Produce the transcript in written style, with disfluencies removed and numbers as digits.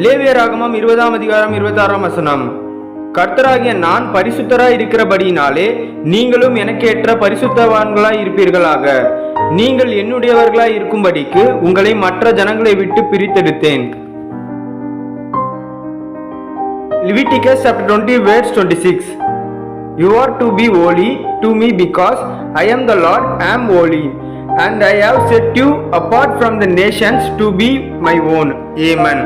லேவியராகமம் 20ஆம் அதிகாரம் 26ஆம் வசனம். கர்த்தராகிய நான் பரிசுத்தராய் இருக்கிறபடியினாலே நீங்களும் எனக்கு ஏற்ற பரிசுத்தவான்களாய் இருப்பீர்களாக. நீங்கள் என்னுடையவர்களாய் இருக்கும்படிக்கு உங்களை மற்ற ஜனங்களை விட்டு பிரித்தெடுத்தேன். Leviticus chapter 20 verse 26. You are to be holy to me because I am the Lord, am holy, and I have set you apart from the nations to be my own. Amen.